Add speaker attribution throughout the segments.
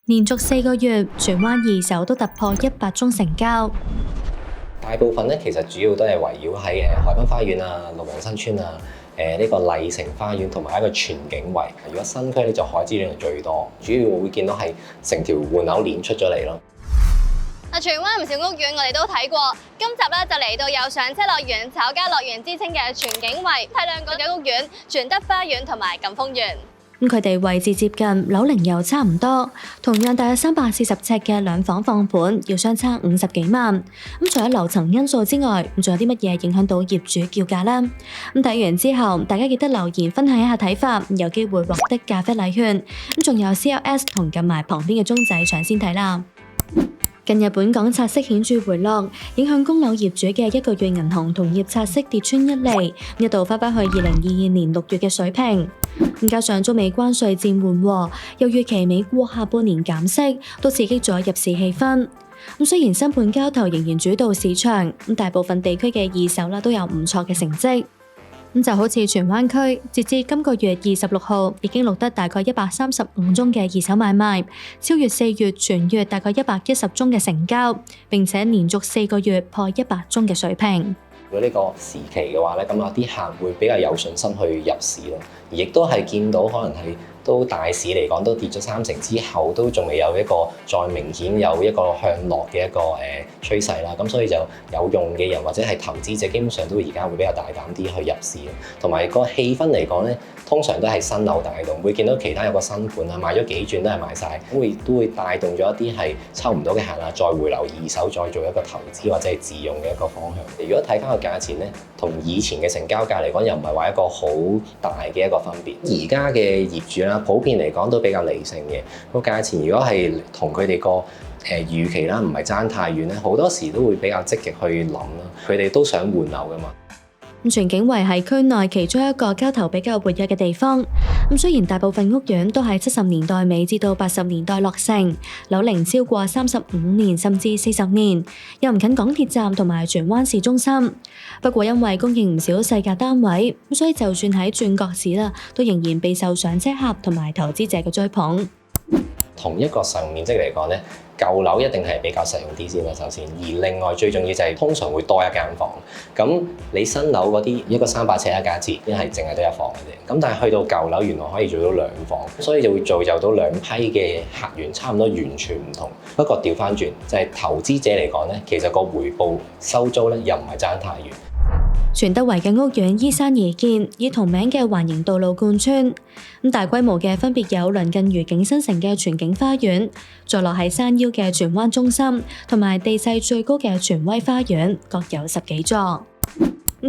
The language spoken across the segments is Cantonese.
Speaker 1: 連續4個月，荃灣二手都突破100宗成交。
Speaker 2: 大部分咧其實主要都係圍繞喺海濱花園啊、綠楊新村啊、呢個麗城花園同埋一個全景圍。如果新區咧就海之戀係最多，主要會見到係成條換樓鏈出咗嚟咯。
Speaker 3: 荃灣唔少屋苑我哋都睇過，今集咧就嚟到有上車樂園、炒家樂園之稱嘅全景圍，睇兩個嘅屋苑：全德花園同埋錦豐園。
Speaker 1: 佢哋位置接近，樓齡又差唔多，同樣大約340尺嘅兩房放盤，要相差50幾萬。除咗樓層因素之外，仲有啲乜嘢影響到業主叫價呢？睇完之後，大家記得留言分享一下睇法，有機會獲得咖啡禮券。仲有 CLS 同撳埋旁邊嘅鐘仔搶先睇啦。近日本港拆息顯著回落，影響供樓業主嘅1個月銀行同業拆息跌穿1厘，一度返返去2022年6月嘅水平。加上中美關稅戰緩和，又預期美國下半年減息，都刺激咗入市氣氛。雖然新盤交投仍然主導市場，大部分地區嘅二手都有唔錯嘅成績。就好似荃灣區，截至今個月26號，已經錄得大概135宗嘅二手買賣，超越4月全月大概110宗嘅成交，並且連續4個月破100宗嘅水平。
Speaker 2: 如果呢個時期嘅話咧，咁有啲客會比較有信心去入市咯，而亦都係見到可能係都大市嚟講都跌咗30%之後，都仲未有一個再明顯有一個向落嘅一個趨勢啦。咁所以就有用嘅人或者係投資者，基本上都而家會比較大膽啲去入市，同埋個氣氛嚟講咧，通常都係新樓帶動，會見到其他有個新盤啊，賣咗幾轉都係賣晒，都會帶動咗一啲係抽唔到嘅客啊，再回流二手，再做一個投資或者係自用嘅一個方向。如果睇翻個價錢咧，同以前嘅成交價嚟講，又唔係話一個好大嘅一個分別。而家嘅業主啦，普遍嚟講都比較理性嘅，個價錢如果係同佢哋個預期啦，唔係爭太遠咧，好多時都會比較積極去諗啦。佢哋都想換樓噶嘛。
Speaker 1: 全景圍係區內其中一個交投比較活躍嘅地方。雖然大部分屋苑都喺70年代尾至到80年代落成，樓齡超過35年甚至40年，又唔近港鐵站同埋荃灣市中心。不過因為供應唔少細價單位，所以就算喺轉角市啦，都仍然備受上車客同埋投資者嘅追捧。
Speaker 2: 同一個使用面積嚟講咧，舊樓一定係比較實用啲先啦，首先。而另外最重要就係通常會多一間房。咁你新樓嗰啲一個300尺一間節，一係淨係得一房嘅啫。咁但係去到舊樓，原來可以做到2房，所以就會造就到2批嘅客源，差唔多完全唔同。不過調翻轉就係投資者嚟講咧，其實個回報收租咧又唔係爭太遠。
Speaker 1: 全德圍嘅屋苑依山而建，以同名嘅環形道路貫穿。大規模嘅分別有鄰近愉景新城嘅全景花園，坐落喺山腰嘅荃灣中心，同埋地勢最高嘅荃威花園，各有10幾座。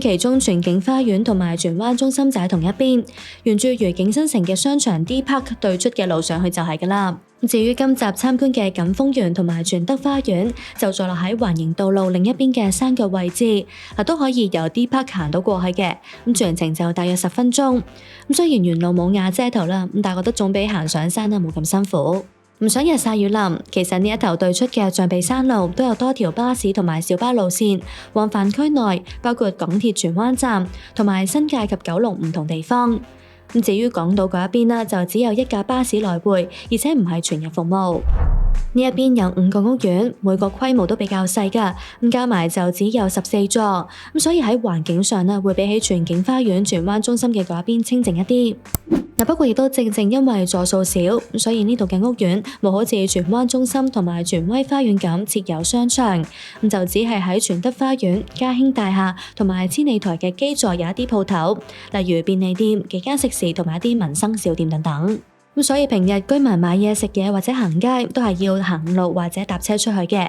Speaker 1: 其中全景花園同埋荃灣中心就喺同一邊，沿住愉景新城嘅商場 D Park 對出嘅路上去就係㗎喇。至於今集參觀嘅錦豐園同埋全德花園，就坐落喺環形道路另一邊嘅山腳位置，都可以由 D Park 行到過去嘅。全程就大約10分鐘。雖然沿路冇瓦遮頭啦，但係覺得總比行上山冇咁辛苦。唔想日曬雨淋，其實呢一頭對出嘅象鼻山路都有多條巴士同埋小巴路線往返區內，包括港鐵荃灣站同埋新界及九龍唔同地方。至於港島嗰一邊啦，就只有1架巴士來回，而且唔係全日服務。呢一邊有5個屋苑，每個規模都比較細㗎，加埋就只有14座，所以喺環境上咧會比起全景花園荃灣中心嘅嗰一邊清靜一啲。不過亦都正正因為座數少，所以呢度嘅屋苑冇好似荃灣中心同埋荃威花園咁設有商場，就只係喺全德花園、嘉興大廈同埋千里台嘅基座有一啲鋪頭，例如便利店、幾間食肆同埋一啲民生小店等等。所以平日居民買嘢食嘢或者行街都係要行路或者搭車出去嘅。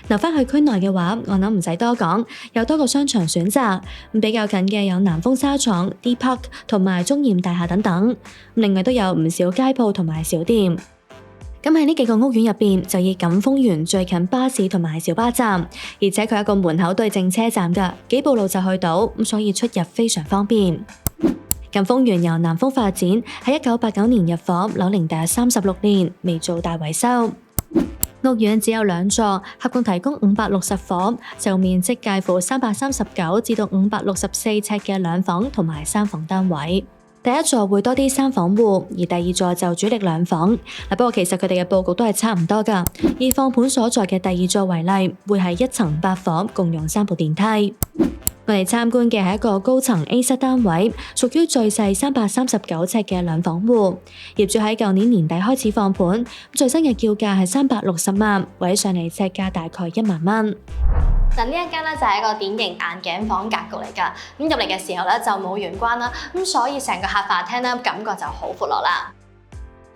Speaker 1: 留返去區內嘅話，我諗唔使多講，有多個商場選擇。比較近嘅有南豐紗廠、D Park 同埋中鹽大廈等等。另外都有唔少街鋪同埋小店。咁喺呢幾個屋苑入邊，就以錦豐園最近巴士同埋小巴站，而且佢有個門口對正車站㗎，幾步路就去到，所以出入非常方便。錦豐園由南豐發展，喺1989年入伙，樓齡大約36年，未做大維修。屋苑只有2座，合共提供560伙，使用面積介乎339至到564尺嘅2房同埋3房單位。第一座會多啲三房戶，而第二座就主力兩房。不過其實佢哋嘅佈局都係差唔多㗎。以放盤所在嘅第二座為例，會係1層8房，共用3部電梯。我哋參觀嘅係一個高層 A 室單位，屬於最細339尺嘅兩房戶。業主喺舊年年底開始放盤，最新嘅叫價係360萬，位上嚟尺價大概1萬蚊。
Speaker 3: 嗱，呢一間咧就係一個典型眼鏡房格局嚟㗎。咁入嚟嘅時候咧就冇玄關啦，咁所以成個客飯廳咧感覺就好闊落啦。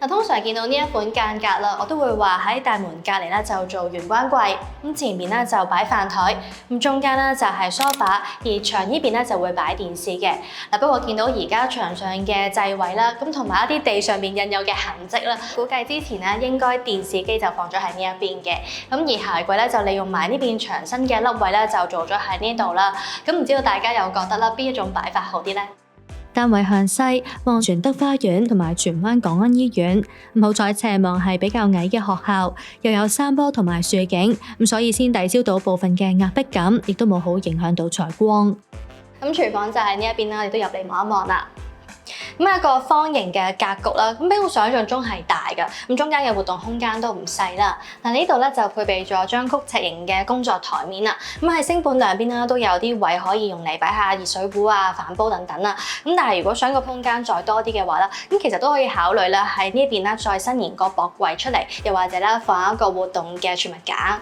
Speaker 3: 通常見到呢一款間隔啦，我都會話喺大門隔離咧就做玄關櫃，咁前面咧就擺飯台，咁中間咧就係梳化，而牆呢邊咧就會擺電視嘅。不過見到而家牆上嘅掣位啦，咁同埋一啲地上面印有嘅痕跡啦，估計之前咧應該電視機就放咗喺呢一邊嘅。咁而鞋櫃咧就利用埋呢邊牆身嘅凹位咧就做咗喺呢度啦。咁唔知道大家又覺得啦邊一種擺法好啲呢？
Speaker 1: 單位向西望全德花園同埋荃灣港安醫院，好彩斜望係比較矮嘅學校，又有山坡同埋樹景，所以先抵消到部分嘅壓迫感，亦都冇好影響到採光。
Speaker 3: 咁廚房就喺呢一邊啦，你都入嚟望一望啦。咁一個方形嘅格局啦，咁比我想象中係大嘅，咁中間嘅活動空間都唔細啦。嗱呢度咧就配備咗張曲尺型嘅工作台面啦，咁喺星盤兩邊啦都有啲位可以用嚟擺下熱水壺啊、飯煲等等啦。咁但係如果想個空間再多啲嘅話啦，咁其實都可以考慮啦喺呢邊咧再伸延個駁櫃出嚟，又或者咧放一個活動嘅儲物架。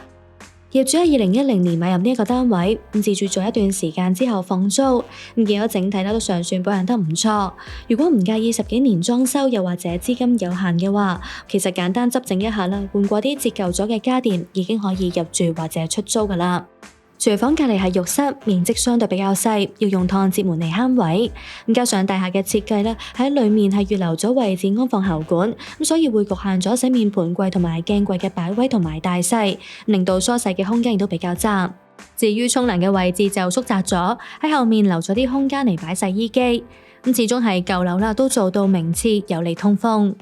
Speaker 1: 業主喺2010年買入呢一個單位，自住咗一段時間之後放租，見到整體都尚算保養得唔錯。如果唔介意10幾年裝修，又或者資金有限嘅話，其實簡單執整一下啦，換過啲折舊咗嘅家電，已經可以入住或者出租㗎喇。廚房隔離係浴室，面積相對比較細，要用趟接門嚟慳位。加上大廈嘅設計咧，喺裡面係預留咗位置安放喉管，所以會局限咗洗面盆櫃同埋鏡櫃嘅擺位同埋大細，令到梳洗嘅空間亦都比較窄。至於沖涼嘅位置就縮窄咗，喺後面留咗啲空間嚟擺洗衣機。始終係舊樓啦，都做到明廁，有利通風。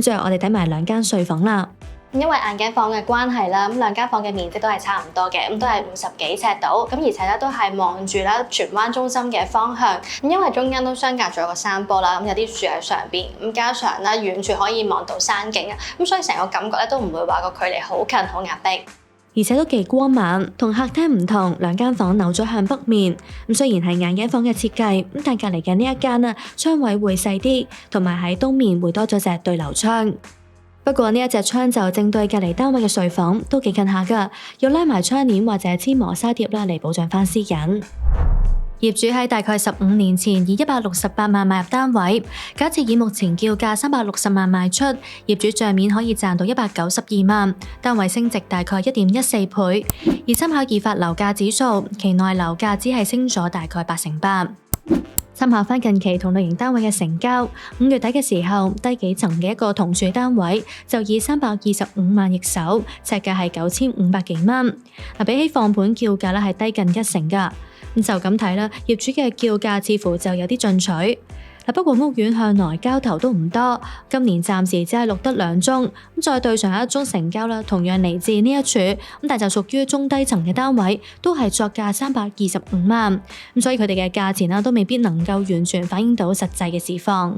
Speaker 1: 最後我哋睇埋2間睡房啦。
Speaker 3: 因為眼鏡房嘅關係啦，咁2間房嘅面積都係差唔多嘅，咁都係50幾尺度，咁而且咧都係望住啦荃灣中心嘅方向，咁因為中間都相隔咗個山坡啦，咁有啲樹喺上邊，咁加上咧遠處可以望到山景啊，咁所以成個感覺咧都唔會話個距離好近好壓迫，
Speaker 1: 而且都幾光猛。同客廳唔同，2間房扭咗向北面，咁雖然係眼鏡房嘅設計，咁但隔離嘅呢一間啊窗位會細啲，同埋喺東面會多咗隻對流窗。不過呢一隻窗就正對隔離單位嘅睡房，都幾近下㗎，要拉埋窗簾或者黐磨砂貼啦嚟保障返私隱。業主喺大概15年前以168萬買入單位，假設以目前叫價360萬賣出，業主帳面可以賺到192萬，單位升值大概1.14倍。而參考二發樓價指數，期內樓價只係升咗大概8%。參考翻近期同類型單位嘅成交，5月底嘅時候，低幾層嘅一個同住單位就以325萬易手，尺價係9500幾蚊。比起放盤叫價咧係低近1成㗎。咁就咁睇啦，業主嘅叫價似乎就有啲進取。不過屋苑向來交投都唔多，今年暫時只係錄得2宗，再對上一宗成交啦，同樣嚟自呢一處，但就屬於中低層嘅單位，都係作價325萬，所以佢哋嘅價錢都未必能夠完全反映到實際嘅市況。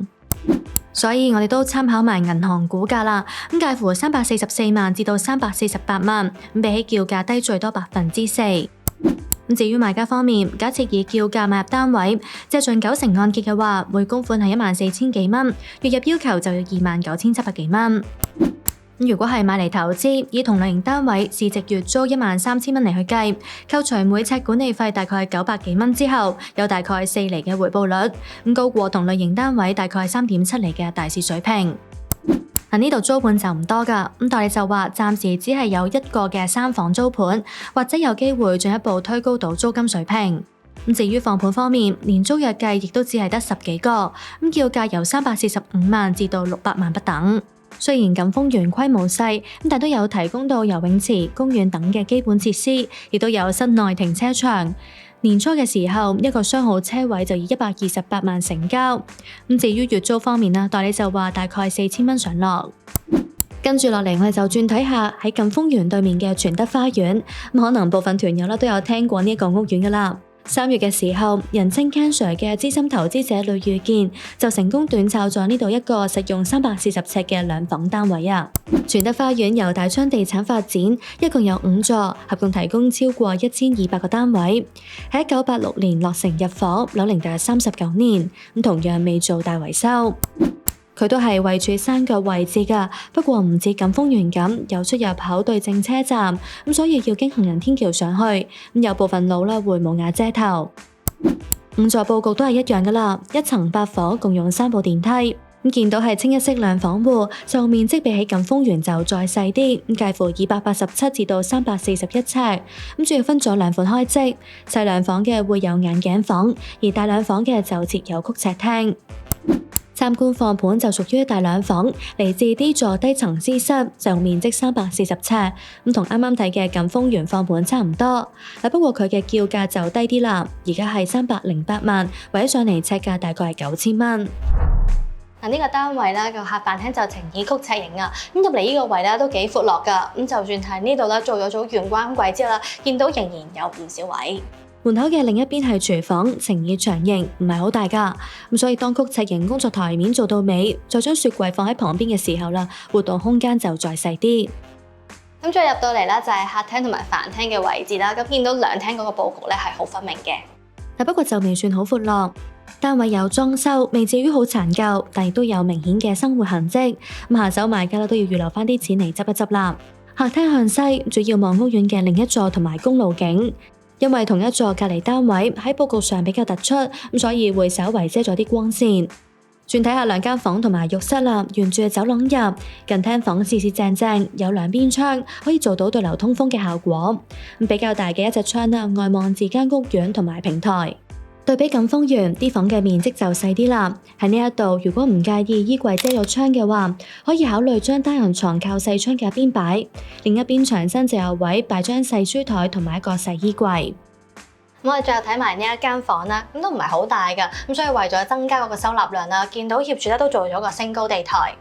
Speaker 1: 所以我哋都參考埋銀行估價啦，介乎344萬至到348萬，比起叫價低最多4%。至於賣家方面，假設以叫價買入單位，借盡90%按揭嘅話，每供款係14000幾蚊，月入要求就要29700幾蚊。如果係買嚟投資，以同類型單位市值月租13000蚊嚟去計，扣除每尺管理費大概900幾蚊之後，有大概4厘嘅回報率，高過同類型單位大概3.7厘嘅大市水平。呢度租盤就唔多㗎，代理就話暫時只係有1個嘅3房租盤，或者有機會進一步推高到租金水平。至於放盤方面，連租約計亦都只係得10幾個，叫價由345萬至到600萬不等。雖然錦豐園規模細，但都有提供到游泳池、公園等嘅基本設施，亦都有室內停車場。年初嘅時候，一個商號車位就以128萬成交。至於月租方面啦，代理就話大概4000蚊上落。跟住落嚟，我哋就轉睇下喺錦豐園對面嘅全德花園。可能部分團友都有聽過呢一個屋苑㗎啦。3月嘅時候，人稱 Cancer 嘅資深投資者呂宇健就成功短炒咗呢度一個實用340尺嘅兩房單位啊！全德花園由大昌地產發展，一共有5座，合共提供超過1200個單位，喺1986年落成入伙，樓齡達39年，同樣未做大維修。佢都係位處山腳位置㗎，不過唔似錦豐園咁有出入口對正車站，所以要經行人天橋上去，有部分路會冇瓦遮頭。5座佈局都係一樣㗎啦，一層8伙，共用3部電梯。見到係清一色兩房戶，就面積比起錦豐園就再細啲，介乎287至到341尺。主要分咗2款開則，細兩房嘅會有眼鏡房，而大兩房嘅就設有曲尺廳。參觀放盤就屬於大兩房，嚟自 D 座低層私室，就面積340尺，同啱啱睇嘅錦豐園放盤差唔多。不過佢嘅叫價就低啲啦，而家係308萬，或者上嚟尺價大概係9000蚊。
Speaker 3: 呢個單位咧個客飯廳就呈現曲尺型啊，入嚟呢個位咧都幾闊落㗎，就算係呢度咧做咗組玄關櫃之後啦，見到仍然有唔少位。
Speaker 1: 門口嘅另一邊係廚房，呈現長形，唔係好大㗎，所以當曲尺型工作台面做到尾，再將雪櫃放喺旁邊嘅時候啦，活動空間就再細啲。
Speaker 3: 再入到嚟咧就係客廳同埋飯廳嘅位置啦，見到兩廳嗰個佈局咧係好分明嘅。
Speaker 1: 不過就未算好闊落，單位有裝修，未至於好殘舊，但亦都有明顯嘅生活痕跡。下手買家都要預留返啲錢嚟執一執啦。客廳向西，主要望屋苑嘅另一座同埋公路景。因為同一座隔離單位喺佈局上比較突出，所以會稍為遮咗啲光線。轉睇下2間房同埋浴室啦，沿住走廊入，近廳房四四正正，有2邊窗，可以做到對流通風嘅效果。比較大嘅一隻窗啦，外望自間屋苑同埋平台。對比錦豐園啲房嘅面積就細啲啦。喺呢一度，如果唔介意衣櫃遮咗窗嘅話，可以考慮將單人床靠細窗嘅一邊擺，另一邊牆身就有位擺張細書台同埋一個細衣櫃。
Speaker 3: 我哋最後睇埋呢一間房啦，都唔係好大㗎，所以為咗增加嗰個收納量啦，見到業主咧都做咗個升高地台。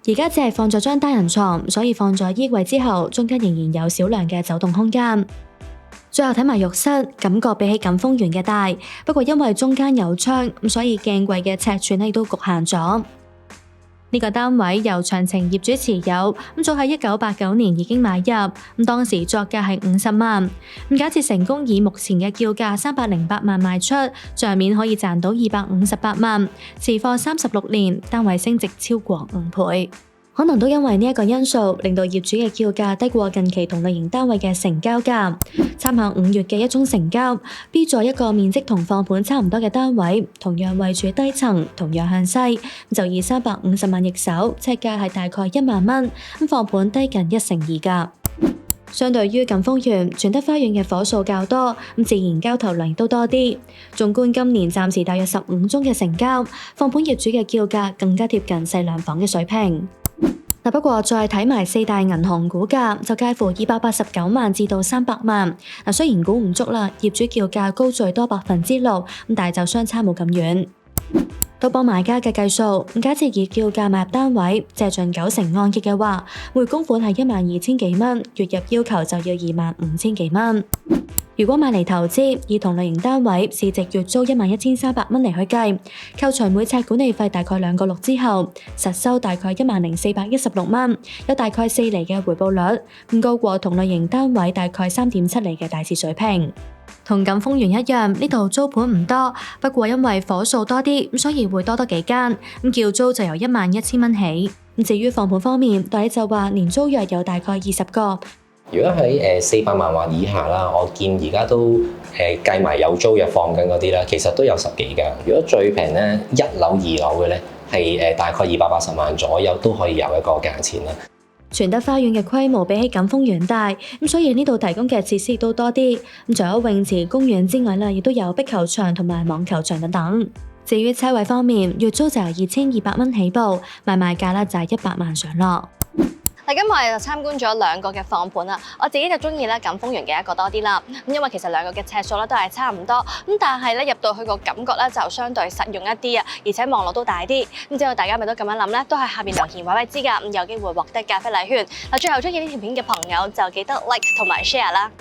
Speaker 1: 而家只係放咗張單人床，所以放咗衣櫃之後，中間仍然有少量嘅走動空間。最後睇埋浴室，感覺比起錦豐園嘅大，不過因為中間有窗，所以鏡櫃嘅尺寸亦都局限咗。呢個單位由長情業主持有，早喺1989年已經買入，當時作價係50萬。假設成功以目前嘅叫價308萬賣出，帳面可以賺到258萬，持貨36年，單位升值超過5倍。可能都因為呢一個因素，令到業主嘅叫價低過近期同類型單位嘅成交價。參考5月嘅一宗成交 ，B 座一個面積同放盤差唔多嘅單位，同樣位處低層，同樣向西，就以350萬易手，尺價係大概1萬蚊，放盤低近1/2㗎。相對於錦豐園、全德花園嘅伙數較多，自然交投量亦都多啲。縱觀今年暫時大約15宗嘅成交，放盤業主嘅叫價更加貼近細兩房嘅水平。不過再睇埋4大銀行估價，就介乎289萬至到300萬。雖然估唔足啦，業主叫價高最多6%，但係就相差冇咁遠。都幫買家嘅計數，假設以叫價買入單位，借盡90%按揭嘅話，每供款係12000幾蚊，月入要求就要25000幾蚊。如果買嚟投資，以同類型單位市值月租11300蚊嚟去計，扣除每尺管理費大概2個6之後，實收大概10416蚊，有大概4厘嘅回報率，高過同類型單位大概3.7厘嘅大市水平。同錦豐園一樣，呢度租盤唔多，不過因為伙數多啲，所以會多幾間，叫租就由11000蚊起。至於放盤方面，代理就話年租約有大概20個。
Speaker 2: 如果喺400萬或以下啦，我見而家都計埋有租約放緊嗰啲啦，其實都有10幾間。如果最平咧，1樓、2樓嘅咧係大概280萬左右都可以有一個價錢啦。
Speaker 1: 全德花園嘅規模比起錦豐園大，所以呢度提供嘅設施亦都多啲。除咗泳池、公園之外啦，亦都有壁球場同埋網球場等等。至於車位方面，月租就由2200蚊起步，賣價啦就係100萬上落。
Speaker 3: 今日我哋就參觀咗2個嘅放盤啦，我自己就中意咧錦豐園嘅一個多啲啦，因為其實2個嘅尺數咧都係差唔多，但係咧入到去個感覺咧就相對實用一啲啊，而且望落都大啲。唔知道大家咪都咁樣諗咧，都喺下面留言話俾知㗎，有機會獲得咖啡禮券。最後中意呢條片嘅朋友就記得 like 同埋 share 啦。